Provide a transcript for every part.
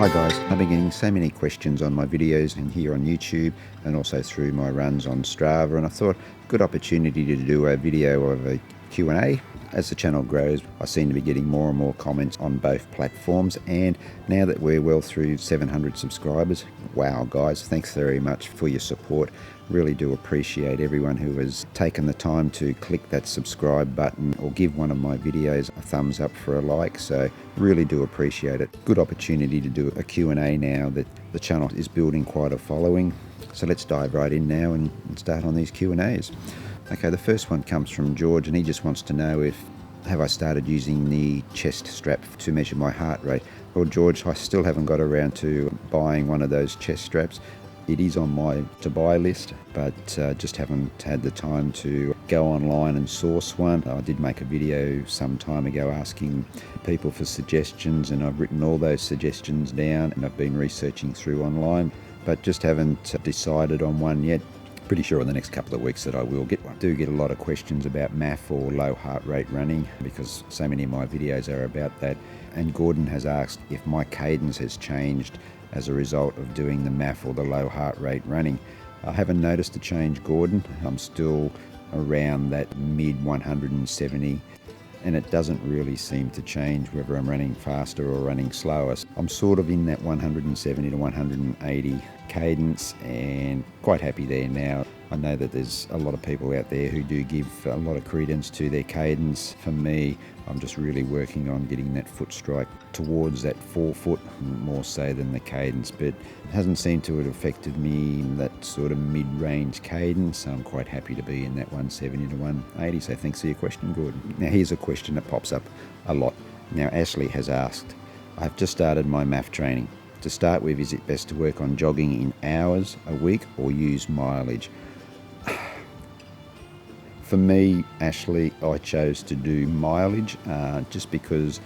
Hi guys, I've been getting so many questions on my videos and here on YouTube and also through my runs on Strava, and I thought good opportunity to do a video of a Q&A. As the channel grows, I seem to be getting more and more comments on both platforms, and now that we're well through 700 subscribers, wow guys, thanks very much for your support. Really do appreciate everyone who has taken the time to click that subscribe button or give one of my videos a thumbs up for a like, so really do appreciate it. Good opportunity to do a Q&A now that the channel is building quite a following. So let's dive right in now and start on these Q&As. Okay, the first one comes from George, and he just wants to know if have I started using the chest strap to measure my heart rate. Well George, I still haven't got around to buying one of those chest straps. It is on my to buy list, but just haven't had the time to go online and source one. I did make a video some time ago asking people for suggestions, and I've written all those suggestions down and I've been researching through online, but just haven't decided on one yet. Pretty sure in the next couple of weeks that I will get one. I do get a lot of questions about MAF or low heart rate running because so many of my videos are about that. And Gordon has asked if my cadence has changed as a result of doing the MAF or the low heart rate running. I haven't noticed a change, Gordon. I'm still around that mid 170, and it doesn't really seem to change whether I'm running faster or running slower. I'm sort of in that 170 to 180 cadence and quite happy there now. I know that there's a lot of people out there who do give a lot of credence to their cadence. For me, I'm just really working on getting that foot strike towards that 4 foot more so than the cadence, but it hasn't seemed to have affected me in that sort of mid-range cadence. I'm quite happy to be in that 170 to 180, so thanks for your question, Gordon. Now here's a question that pops up a lot. Now Ashley has asked, I've just started my MAF training. To start with, is it best to work on jogging in hours a week or use mileage? For me, Ashley, I chose to do mileage just because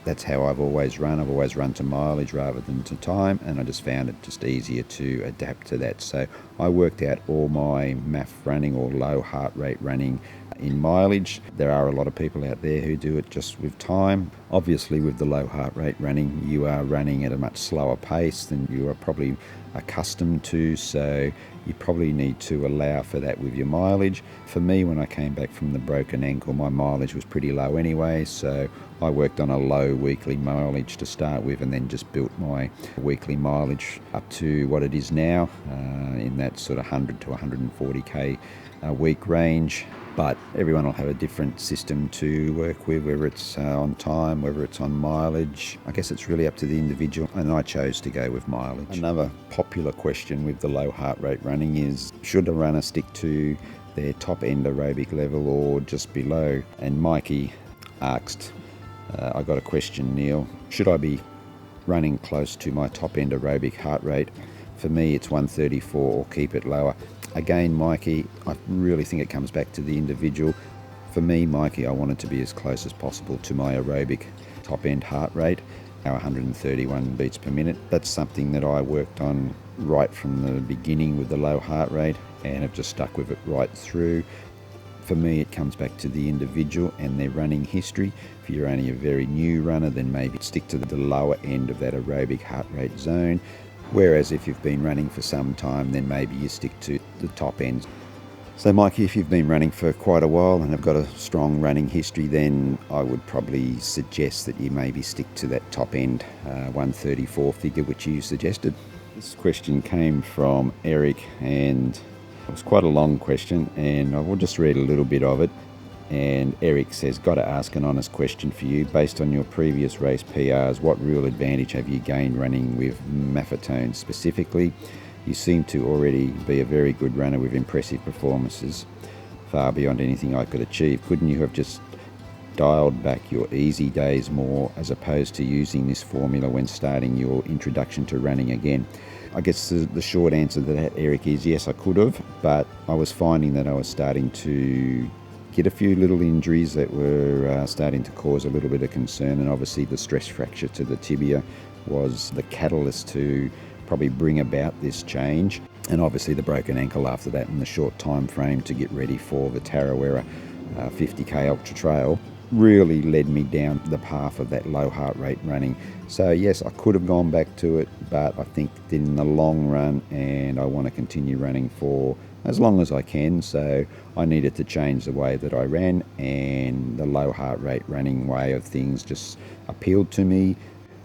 that's how I've always run. I've always run to mileage rather than to time, and I just found it just easier to adapt to that. So I worked out all my MAF running or low heart rate running in mileage. There are a lot of people out there who do it just with time. Obviously with the low heart rate running, you are running at a much slower pace than you are probably accustomed to, so you probably need to allow for that with your mileage. For me, when I came back from the broken ankle, my mileage was pretty low anyway, so I worked on a low weekly mileage to start with and then just built my weekly mileage up to what it is now, in that sort of 100 to 140k a week range. But everyone will have a different system to work with, whether it's on time, whether it's on mileage. I guess it's really up to the individual, and I chose to go with mileage. Another popular question with the low heart rate running is, should a runner stick to their top end aerobic level or just below? And Mikey asked, I got a question, Neil, should I be running close to my top end aerobic heart rate? For me, it's 134 or keep it lower. Again, Mikey, I really think it comes back to the individual. For me, Mikey, I wanted to be as close as possible to my aerobic top-end heart rate, our 131 beats per minute. That's something that I worked on right from the beginning with the low heart rate and have just stuck with it right through. For me, it comes back to the individual and their running history. If you're only a very new runner, then maybe stick to the lower end of that aerobic heart rate zone. Whereas if you've been running for some time, then maybe you stick to the top end. So Mikey, if you've been running for quite a while and have got a strong running history, then I would probably suggest that you maybe stick to that top end 134 figure which you suggested. This question came from Eric, and it was quite a long question, and I will just read a little bit of it. And Eric says, got to ask an honest question for you. Based on your previous race PRs, what real advantage have you gained running with Maffetone specifically? You seem to already be a very good runner with impressive performances, far beyond anything I could achieve. Couldn't you have just dialed back your easy days more as opposed to using this formula when starting your introduction to running again? I guess the short answer to that, Eric, is yes, I could have, but I was finding that I was starting to get a few little injuries that were starting to cause a little bit of concern, and obviously the stress fracture to the tibia was the catalyst to probably bring about this change, and obviously the broken ankle after that in the short time frame to get ready for the Tarawera 50k ultra trail. really led me down the path of that low heart rate running. So yes, I could have gone back to it, but I think that in the long run, and I want to continue running for as long as I can, so I needed to change the way that I ran, and the low heart rate running way of things just appealed to me,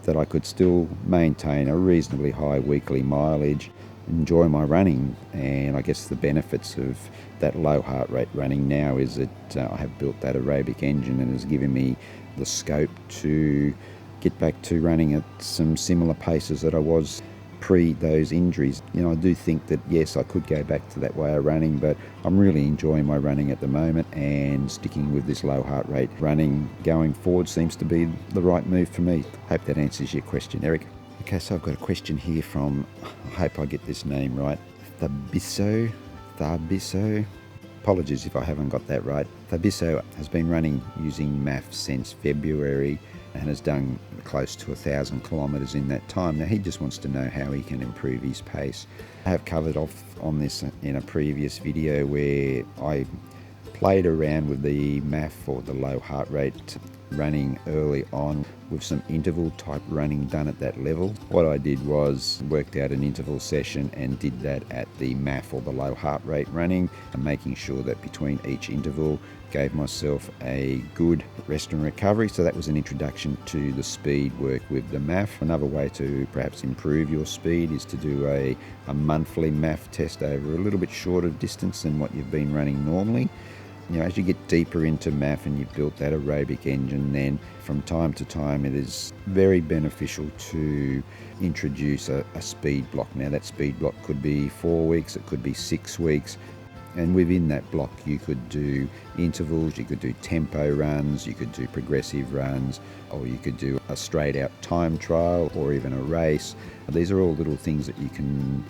that I could still maintain a reasonably high weekly mileage, enjoy my running. And I guess the benefits of that low heart rate running now is that I have built that aerobic engine, and has given me the scope to get back to running at some similar paces that I was pre those injuries. I do think that yes, I could go back to that way of running, but I'm really enjoying my running at the moment, and sticking with this low heart rate running going forward seems to be the right move for me. Hope that answers your question, Eric. Okay, so I've got a question here from, I hope I get this name right, Thabiso. Apologies if I haven't got that right. Thabiso has been running using MAF since February, and has done close to 1,000 kilometres in that time. Now he just wants to know how he can improve his pace. I have covered off on this in a previous video where I played around with the MAF, or the low heart rate running, early on with some interval type running done at that level. What I did was worked out an interval session and did that at the MAF, or the low heart rate running, and making sure that between each interval gave myself a good rest and recovery. So that was an introduction to the speed work with the MAF. Another way to perhaps improve your speed is to do a monthly MAF test over a little bit shorter distance than what you've been running normally. As you get deeper into MAF and you've built that aerobic engine, then from time to time it is very beneficial to introduce a speed block. Now that speed block could be 4 weeks, it could be 6 weeks, and within that block you could do intervals, you could do tempo runs, you could do progressive runs, or you could do a straight out time trial, or even a race. These are all little things that you can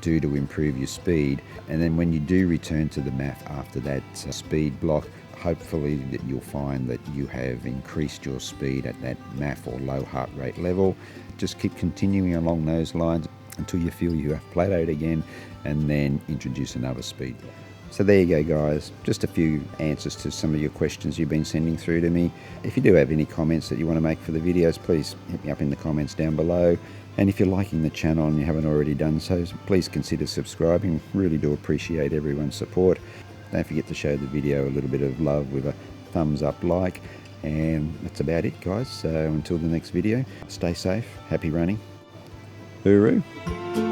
do to improve your speed. And then when you do return to the MAF after that speed block, hopefully that you'll find that you have increased your speed at that MAF, or low heart rate level. Just keep continuing along those lines until you feel you have plateaued again, and then introduce another speed block. So there you go, guys. Just a few answers to some of your questions you've been sending through to me. If you do have any comments that you want to make for the videos, please hit me up in the comments down below. And if you're liking the channel and you haven't already done so, please consider subscribing. Really do appreciate everyone's support. Don't forget to show the video a little bit of love with a thumbs up, like. And that's about it, guys. So until the next video, stay safe, happy running. Hooroo!